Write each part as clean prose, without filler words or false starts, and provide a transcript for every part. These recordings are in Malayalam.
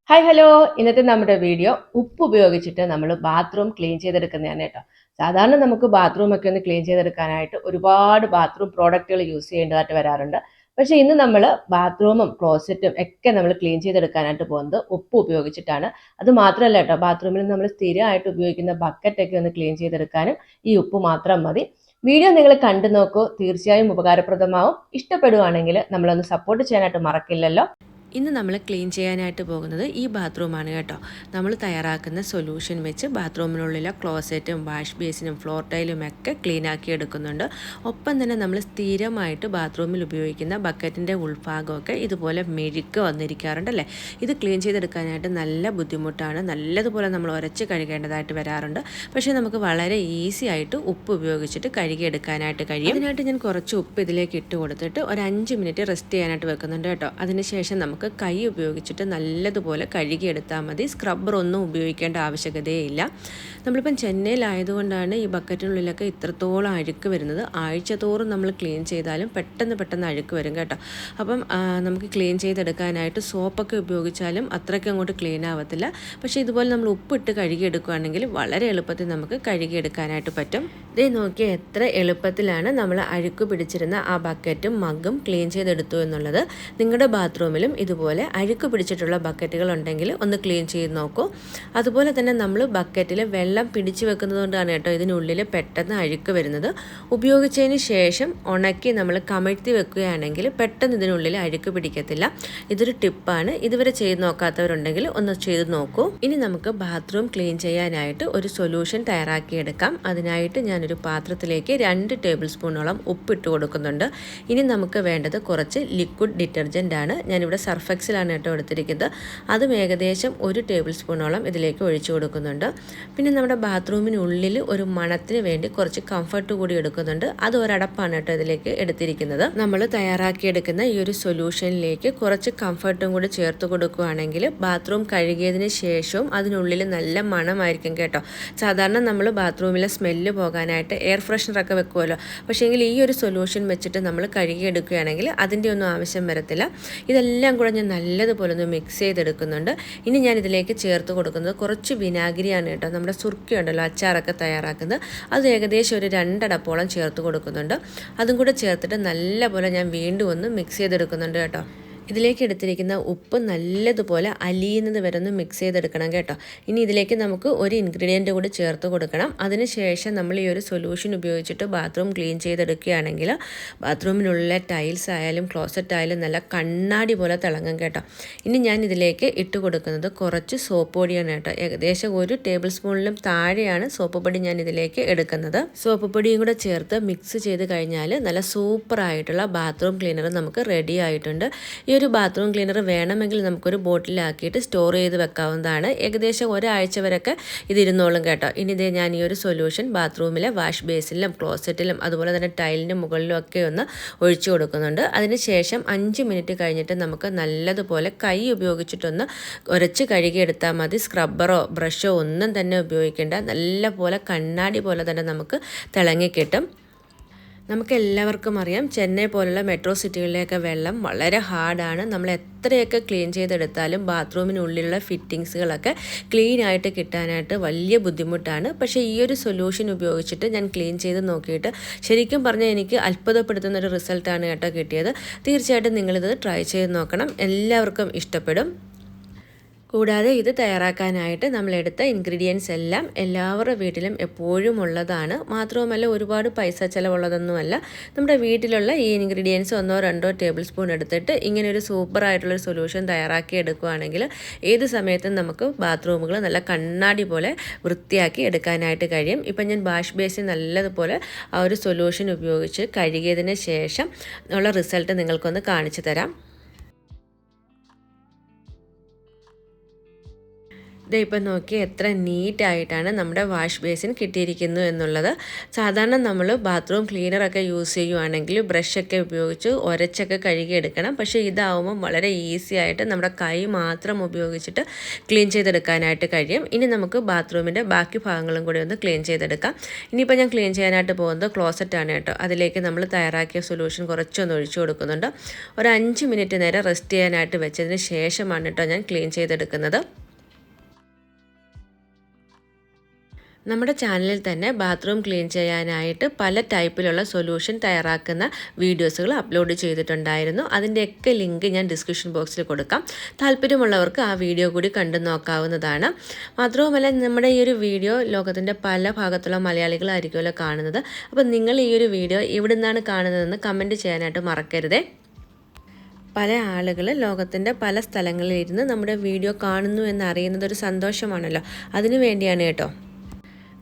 ഹായ് ഹലോ ഇന്നത്തെ നമ്മുടെ വീഡിയോ ഉപ്പ് ഉപയോഗിച്ചിട്ട് നമ്മൾ ബാത്റൂം ക്ലീൻ ചെയ്തെടുക്കുന്നതാണ് കേട്ടോ. സാധാരണ നമുക്ക് ബാത്റൂം ഒക്കെ ഒന്ന് ക്ലീൻ ചെയ്തെടുക്കാനായിട്ട് ഒരുപാട് ബാത്റൂം പ്രോഡക്റ്റുകൾ യൂസ് ചെയ്യേണ്ടതായിട്ട് വരാറുണ്ട്. പക്ഷെ ഇന്ന് നമ്മൾ ബാത്റൂമും ക്ലോസറ്റും ഒക്കെ നമ്മൾ ക്ലീൻ ചെയ്തെടുക്കാനായിട്ട് പോകുന്നത് ഉപ്പ് ഉപയോഗിച്ചിട്ടാണ്. അത് മാത്രമല്ല കേട്ടോ, ബാത്റൂമിൽ നമ്മൾ സ്ഥിരമായിട്ട് ഉപയോഗിക്കുന്ന ബക്കറ്റൊക്കെ ഒന്ന് ക്ലീൻ ചെയ്തെടുക്കാനും ഈ ഉപ്പ് മാത്രം മതി. വീഡിയോ നിങ്ങൾ കണ്ടു നോക്കൂ, തീർച്ചയായും ഉപകാരപ്രദമാവും. ഇഷ്ടപ്പെടുവാണെങ്കിൽ നമ്മളൊന്ന് സപ്പോർട്ട് ചെയ്യാനായിട്ട് മറക്കില്ലല്ലോ. ഇന്ന് നമ്മൾ ക്ലീൻ ചെയ്യാനായിട്ട് പോകുന്നത് ഈ ബാത്റൂമാണ് കേട്ടോ. നമ്മൾ തയ്യാറാക്കുന്ന സൊല്യൂഷൻ വെച്ച് ബാത്റൂമിനുള്ളിലെ ക്ലോസറ്റും വാഷ് ബേസിനും ഫ്ലോർ ടൈലും ഒക്കെ ക്ലീൻ ആക്കി എടുക്കുന്നുണ്ട്. ഒപ്പം തന്നെ നമ്മൾ സ്ഥിരമായിട്ട് ബാത്റൂമിൽ ഉപയോഗിക്കുന്ന ബക്കറ്റിൻ്റെ ഉൾഭാഗമൊക്കെ ഇതുപോലെ മെഴുക്ക് വന്നിരിക്കാറുണ്ടല്ലേ. ഇത് ക്ലീൻ ചെയ്തെടുക്കാനായിട്ട് നല്ല ബുദ്ധിമുട്ടാണ്. നല്ലതുപോലെ നമ്മൾ ഉരച്ച് കഴുകേണ്ടതായിട്ട് വരാറുണ്ട്. പക്ഷേ നമുക്ക് വളരെ ഈസി ആയിട്ട് ഉപ്പ് ഉപയോഗിച്ചിട്ട് കഴുകിയെടുക്കാനായിട്ട് കഴിയും. അതിനായിട്ട് ഞാൻ കുറച്ച് ഉപ്പ് ഇതിലേക്ക് ഇട്ട് കൊടുത്തിട്ട് ഒരു 5 മിനിറ്റ് റെസ്റ്റ് ചെയ്യാനായിട്ട് വെക്കുന്നുണ്ട് കേട്ടോ. അതിനുശേഷം നമുക്ക് കൈ ഉപയോഗിച്ചിട്ട് നല്ലതുപോലെ കഴുകിയെടുത്താൽ മതി. സ്ക്രബ്ബർ ഒന്നും ഉപയോഗിക്കേണ്ട ആവശ്യകതയില്ല. നമ്മളിപ്പം ചെന്നൈയിലായതുകൊണ്ടാണ് ഈ ബക്കറ്റിനുള്ളിലൊക്കെ ഇത്രത്തോളം അഴുക്ക് വരുന്നത്. ആഴ്ച തോറും നമ്മൾ ക്ലീൻ ചെയ്താലും പെട്ടെന്ന് അഴുക്ക് വരും കേട്ടോ. അപ്പം നമുക്ക് ക്ലീൻ ചെയ്തെടുക്കാനായിട്ട് സോപ്പൊക്കെ ഉപയോഗിച്ചാലും അത്രയ്ക്ക് അങ്ങോട്ട് ക്ലീൻ ആവത്തില്ല. പക്ഷേ ഇതുപോലെ നമ്മൾ ഉപ്പിട്ട് കഴുകിയെടുക്കുകയാണെങ്കിൽ വളരെ എളുപ്പത്തിൽ നമുക്ക് കഴുകിയെടുക്കാനായിട്ട് പറ്റും. ഇതേ നോക്കിയാൽ എത്ര എളുപ്പത്തിലാണ് നമ്മൾ അഴുക്ക് പിടിച്ചിരുന്ന ആ ബക്കറ്റും മഗ്ഗും ക്ലീൻ ചെയ്തെടുത്തു എന്നുള്ളത്. നിങ്ങളുടെ ബാത്റൂമിലും ഇതുപോലെ അഴുക്ക് പിടിച്ചിട്ടുള്ള ബക്കറ്റുകൾ ഉണ്ടെങ്കിൽ ഒന്ന് ക്ലീൻ ചെയ്ത് നോക്കൂ. അതുപോലെ തന്നെ നമ്മൾ ബക്കറ്റിൽ വെള്ളം പിടിച്ചു വെക്കുന്നത് കൊണ്ടാണ് കേട്ടോ ഇതിനുള്ളിൽ പെട്ടെന്ന് അഴുക്ക് വരുന്നത്. ഉപയോഗിച്ചതിന് ശേഷം ഉണക്കി നമ്മൾ കമഴ്ത്തി വെക്കുകയാണെങ്കിൽ പെട്ടെന്ന് ഇതിനുള്ളിൽ അഴുക്ക് പിടിക്കത്തില്ല. ഇതൊരു ടിപ്പാണ്. ഇതുവരെ ചെയ്ത് നോക്കാത്തവരുണ്ടെങ്കിൽ ഒന്ന് ചെയ്ത് നോക്കൂ. ഇനി നമുക്ക് ബാത്റൂം ക്ലീൻ ചെയ്യാനായിട്ട് ഒരു സൊല്യൂഷൻ തയ്യാറാക്കിയെടുക്കാം. അതിനായിട്ട് ഞാനൊരു പാത്രത്തിലേക്ക് 2 ടേബിൾ സ്പൂണോളം ഉപ്പിട്ട് കൊടുക്കുന്നുണ്ട്. ഇനി നമുക്ക് വേണ്ടത് കുറച്ച് ലിക്വിഡ് ഡിറ്റർജൻ്റ് ആണ്. ഞാനിവിടെ സർഫെക്സിലാണ് കേട്ടോ എടുത്തിരിക്കുന്നത്. അതും ഏകദേശം 1 ടേബിൾ സ്പൂണോളം ഇതിലേക്ക് ഒഴിച്ചു കൊടുക്കുന്നുണ്ട്. പിന്നെ നമ്മുടെ ബാത്റൂമിനുള്ളിൽ ഒരു മണത്തിന് വേണ്ടി കുറച്ച് കംഫർട്ട് കൂടി എടുക്കുന്നുണ്ട്. അത് ഒരടപ്പാണ് കേട്ടോ ഇതിലേക്ക് എടുത്തിരിക്കുന്നത്. നമ്മൾ തയ്യാറാക്കിയെടുക്കുന്ന ഈ ഒരു സൊല്യൂഷനിലേക്ക് കുറച്ച് കംഫർട്ടും കൂടി ചേർത്ത് കൊടുക്കുകയാണെങ്കിൽ ബാത്റൂം കഴുകിയതിന് ശേഷവും അതിനുള്ളിൽ നല്ല മണമായിരിക്കും കേട്ടോ. സാധാരണ നമ്മൾ ബാത്റൂമിലെ സ്മെല്ല് പോകാനായിട്ട് എയർ ഫ്രഷ്നറൊക്കെ വെക്കുമല്ലോ. പക്ഷേങ്കിൽ ഈ ഒരു സൊല്യൂഷൻ വെച്ചിട്ട് നമ്മൾ കഴുകിയെടുക്കുകയാണെങ്കിൽ അതിൻ്റെ ഒന്നും ആവശ്യം വരത്തില്ല. ഇതെല്ലാം കൂടെ ഞാൻ നല്ലതുപോലെ ഒന്ന് മിക്സ് ചെയ്തെടുക്കുന്നുണ്ട്. ഇനി ഞാൻ ഇതിലേക്ക് ചേർത്ത് കൊടുക്കുന്നത് കുറച്ച് വിനാഗിരിയാണ് കേട്ടോ. നമ്മുടെ സുർക്കയുണ്ടല്ലോ, അച്ചാറൊക്കെ തയ്യാറാക്കുന്നത്, അത് ഏകദേശം ഒരു 2 അടപ്പോളം ചേർത്ത് കൊടുക്കുന്നുണ്ട്. അതും കൂടെ ചേർത്തിട്ട് നല്ലപോലെ ഞാൻ വീണ്ടും ഒന്ന് മിക്സ് ചെയ്തെടുക്കുന്നുണ്ട് കേട്ടോ. ഇതിലേക്ക് എടുത്തിരിക്കുന്ന ഉപ്പ് നല്ലതുപോലെ അലിയുന്നത് വരെ ഒന്ന് മിക്സ് ചെയ്തെടുക്കണം കേട്ടോ. ഇനി ഇതിലേക്ക് നമുക്ക് ഒരു ഇൻഗ്രീഡിയൻറ്റ് കൂടി ചേർത്ത് കൊടുക്കണം. അതിനുശേഷം നമ്മൾ ഈ ഒരു സൊല്യൂഷൻ ഉപയോഗിച്ചിട്ട് ബാത്റൂം ക്ലീൻ ചെയ്തെടുക്കുകയാണെങ്കിൽ ബാത്റൂമിനുള്ള ടൈൽസ് ആയാലും ക്ലോസറ്റ് ആയാലും നല്ല കണ്ണാടി പോലെ തിളങ്ങും കേട്ടോ. ഇനി ഞാൻ ഇതിലേക്ക് ഇട്ട് കൊടുക്കുന്നത് കുറച്ച് സോപ്പ് പൊടിയാണ് കേട്ടോ. ഏകദേശം 1 ടേബിൾ സ്പൂണിലും താഴെയാണ് സോപ്പ് പൊടി ഞാൻ ഇതിലേക്ക് എടുക്കുന്നത്. സോപ്പ് പൊടിയും കൂടെ ചേർത്ത് മിക്സ് ചെയ്ത് കഴിഞ്ഞാൽ നല്ല സൂപ്പറായിട്ടുള്ള ബാത്റൂം ക്ലീനർ നമുക്ക് റെഡി ആയിട്ടുണ്ട്. ഈ ഒരു ബാത്റൂം ക്ലീനർ വേണമെങ്കിൽ നമുക്കൊരു ബോട്ടിലാക്കിയിട്ട് സ്റ്റോർ ചെയ്ത് വെക്കാവുന്നതാണ്. ഏകദേശം ഒരാഴ്ച വരെയൊക്കെ ഇതിരുന്നോളും കേട്ടോ. ഇനി ഇതേ ഞാൻ ഈ ഒരു സൊല്യൂഷൻ ബാത്റൂമിലെ വാഷ് ബേസിലും ക്ലോസറ്റിലും അതുപോലെ തന്നെ ടൈലിൻ്റെ മുകളിലും ഒക്കെ ഒന്ന് ഒഴിച്ചു കൊടുക്കുന്നുണ്ട്. അതിനുശേഷം 5 മിനിറ്റ് കഴിഞ്ഞിട്ട് നമുക്ക് നല്ലതുപോലെ കൈ ഉപയോഗിച്ചിട്ടൊന്ന് ഉരച്ച് കഴുകിയെടുത്താൽ മതി. സ്ക്രബ്ബറോ ബ്രഷോ ഒന്നും തന്നെ ഉപയോഗിക്കേണ്ട. നല്ലപോലെ കണ്ണാടി പോലെ തന്നെ നമുക്ക് തിളങ്ങിക്കിട്ടും. നമുക്ക് എല്ലാവർക്കും അറിയാം, ചെന്നൈ പോലുള്ള മെട്രോ സിറ്റികളിലെയൊക്കെ വെള്ളം വളരെ ഹാർഡാണ്. നമ്മൾ എത്രയൊക്കെ ക്ലീൻ ചെയ്തെടുത്താലും ബാത്റൂമിനുള്ളിലുള്ള ഫിറ്റിങ്സുകളൊക്കെ ക്ലീൻ ആയിട്ട് കിട്ടാനായിട്ട് വലിയ ബുദ്ധിമുട്ടാണ്. പക്ഷേ ഈ ഒരു സൊല്യൂഷൻ ഉപയോഗിച്ചിട്ട് ഞാൻ ക്ലീൻ ചെയ്ത് നോക്കിയിട്ട് ശരിക്കും പറഞ്ഞാൽ എനിക്ക് അത്ഭുതപ്പെടുത്തുന്നൊരു റിസൾട്ടാണ് കേട്ടോ കിട്ടിയത്. തീർച്ചയായിട്ടും നിങ്ങളിത് ട്രൈ ചെയ്ത് നോക്കണം. എല്ലാവർക്കും ഇഷ്ടപ്പെടും. കൂടാതെ ഇത് തയ്യാറാക്കാനായിട്ട് നമ്മളെടുത്ത ഇൻഗ്രീഡിയൻസ് എല്ലാം എല്ലാവരുടെ വീട്ടിലും എപ്പോഴും ഉള്ളതാണ്. മാത്രവുമല്ല ഒരുപാട് പൈസ ചിലവുള്ളതൊന്നുമല്ല. നമ്മുടെ വീട്ടിലുള്ള ഈ ഇൻഗ്രീഡിയൻസ് 1-2 ടേബിൾ സ്പൂൺ എടുത്തിട്ട് ഇങ്ങനെ ഒരു സൂപ്പറായിട്ടുള്ളൊരു സൊല്യൂഷൻ തയ്യാറാക്കി എടുക്കുകയാണെങ്കിൽ ഏത് സമയത്തും നമുക്ക് ബാത്റൂമുകൾ നല്ല കണ്ണാടി പോലെ വൃത്തിയാക്കി എടുക്കാനായിട്ട് കഴിയും. ഇപ്പം ഞാൻ വാഷ് ബേസിൻ നല്ലതുപോലെ ആ ഒരു സൊല്യൂഷൻ ഉപയോഗിച്ച് കഴുകിയതിന് ശേഷം ഉള്ള റിസൾട്ട് നിങ്ങൾക്കൊന്ന് കാണിച്ചു തരാം. ഇത് ഇപ്പം നോക്കി എത്ര നീറ്റായിട്ടാണ് നമ്മുടെ വാഷ് ബേസിൻ കിട്ടിയിരിക്കുന്നു എന്നുള്ളത്. സാധാരണ നമ്മൾ ബാത്റൂം ക്ലീനറൊക്കെ യൂസ് ചെയ്യുവാണെങ്കിൽ ബ്രഷൊക്കെ ഉപയോഗിച്ച് ഉരച്ചൊക്കെ കഴുകിയെടുക്കണം. പക്ഷേ ഇതാവുമ്പോൾ വളരെ ഈസി ആയിട്ട് നമ്മുടെ കൈ മാത്രം ഉപയോഗിച്ചിട്ട് ക്ലീൻ ചെയ്തെടുക്കാനായിട്ട് കഴിയും. ഇനി നമുക്ക് ബാത്റൂമിൻ്റെ ബാക്കി ഭാഗങ്ങളും കൂടി ഒന്ന് ക്ലീൻ ചെയ്തെടുക്കാം. ഇനിയിപ്പോൾ ഞാൻ ക്ലീൻ ചെയ്യാനായിട്ട് പോകുന്നത് ക്ലോസറ്റാണ് കേട്ടോ. അതിലേക്ക് നമ്മൾ തയ്യാറാക്കിയ സൊല്യൂഷൻ കുറച്ചൊന്ന് ഒഴിച്ചു കൊടുക്കുന്നുണ്ട്. ഒരു 5 മിനിറ്റ് നേരം റെസ്റ്റ് ചെയ്യാനായിട്ട് വെച്ചതിന് ശേഷമാണ് കേട്ടോ ഞാൻ ക്ലീൻ ചെയ്തെടുക്കുന്നത്. നമ്മുടെ ചാനലിൽ തന്നെ ബാത്റൂം ക്ലീൻ ചെയ്യാനായിട്ട് പല ടൈപ്പിലുള്ള സൊല്യൂഷൻ തയ്യാറാക്കുന്ന വീഡിയോസുകൾ അപ്ലോഡ് ചെയ്തിട്ടുണ്ടായിരുന്നു. അതിൻ്റെയൊക്കെ ലിങ്ക് ഞാൻ ഡിസ്ക്രിപ്ഷൻ ബോക്സിൽ കൊടുക്കാം. താല്പര്യമുള്ളവർക്ക് ആ വീഡിയോ കൂടി കണ്ടു നോക്കാവുന്നതാണ്. മാത്രവുമല്ല നമ്മുടെ ഈ ഒരു വീഡിയോ ലോകത്തിൻ്റെ പല ഭാഗത്തുള്ള മലയാളികളായിരിക്കുമല്ലോ കാണുന്നത്. അപ്പോൾ നിങ്ങൾ ഈ ഒരു വീഡിയോ എവിടെ നിന്നാണ് കാണുന്നതെന്ന് കമൻറ്റ് ചെയ്യാനായിട്ട് മറക്കരുതേ. പല ആളുകൾ ലോകത്തിൻ്റെ പല സ്ഥലങ്ങളിൽ ഇരുന്ന് നമ്മുടെ വീഡിയോ കാണുന്നു എന്നറിയുന്നത് ഒരു സന്തോഷമാണല്ലോ. അതിനു വേണ്ടിയാണ് കേട്ടോ.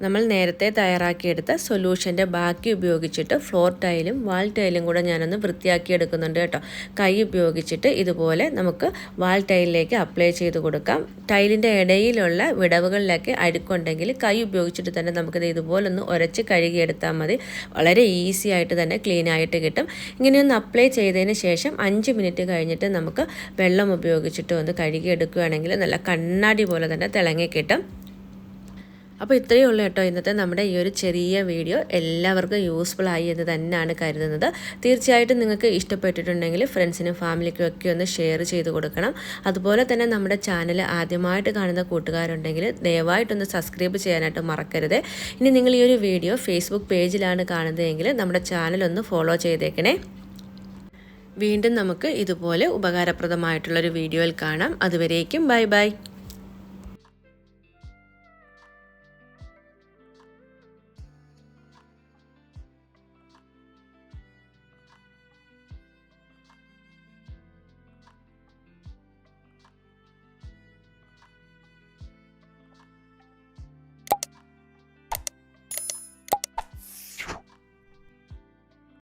നമ്മൾ നേരത്തെ തയ്യാറാക്കിയെടുത്ത സൊല്യൂഷൻ്റെ ബാക്കി ഉപയോഗിച്ചിട്ട് ഫ്ലോർ ടൈലും വാൾ ടൈലും കൂടെ ഞാനൊന്ന് വൃത്തിയാക്കി എടുക്കുന്നുണ്ട് കേട്ടോ. കൈ ഉപയോഗിച്ചിട്ട് ഇതുപോലെ നമുക്ക് വാൾ ടൈലിലേക്ക് അപ്ലൈ ചെയ്ത് കൊടുക്കാം. ടൈലിൻ്റെ ഇടയിലുള്ള വിടവുകളിലൊക്കെ അഴുക്കുണ്ടെങ്കിൽ കൈ ഉപയോഗിച്ചിട്ട് തന്നെ നമുക്കിത് ഇതുപോലൊന്ന് ഉരച്ച് കഴുകിയെടുത്താൽ മതി. വളരെ ഈസി ആയിട്ട് തന്നെ ക്ലീൻ ആയിട്ട് കിട്ടും. ഇങ്ങനെയൊന്ന് അപ്ലൈ ചെയ്തതിന് ശേഷം 5 മിനിറ്റ് കഴിഞ്ഞിട്ട് നമുക്ക് വെള്ളം ഉപയോഗിച്ചിട്ട് ഒന്ന് കഴുകിയെടുക്കുകയാണെങ്കിൽ നല്ല കണ്ണാടി പോലെ തന്നെ തിളങ്ങി കിട്ടും. അപ്പോൾ ഇത്രയേ ഉള്ളൂ കേട്ടോ ഇന്നത്തെ നമ്മുടെ ഈ ഒരു ചെറിയ വീഡിയോ. എല്ലാവർക്കും യൂസ്ഫുൾ ആയി എന്ന് തന്നെയാണ് കരുതുന്നത്. തീർച്ചയായിട്ടും നിങ്ങൾക്ക് ഇഷ്ടപ്പെട്ടിട്ടുണ്ടെങ്കിൽ ഫ്രണ്ട്സിനും ഫാമിലിക്കും ഒക്കെ ഒന്ന് ഷെയർ ചെയ്ത് കൊടുക്കണം. അതുപോലെ തന്നെ നമ്മുടെ ചാനൽ ആദ്യമായിട്ട് കാണുന്ന കൂട്ടുകാരുണ്ടെങ്കിൽ ദയവായിട്ടൊന്ന് സബ്സ്ക്രൈബ് ചെയ്യാനായിട്ട് മറക്കരുത്. ഇനി നിങ്ങൾ ഈ ഒരു വീഡിയോ ഫേസ്ബുക്ക് പേജിലാണ് കാണുന്നതെങ്കിൽ നമ്മുടെ ചാനലൊന്ന് ഫോളോ ചെയ്തേക്കണേ. വീണ്ടും നമുക്ക് ഇതുപോലെ ഉപകാരപ്രദമായിട്ടുള്ളൊരു വീഡിയോയിൽ കാണാം. അതുവരേക്കും ബൈ ബൈ.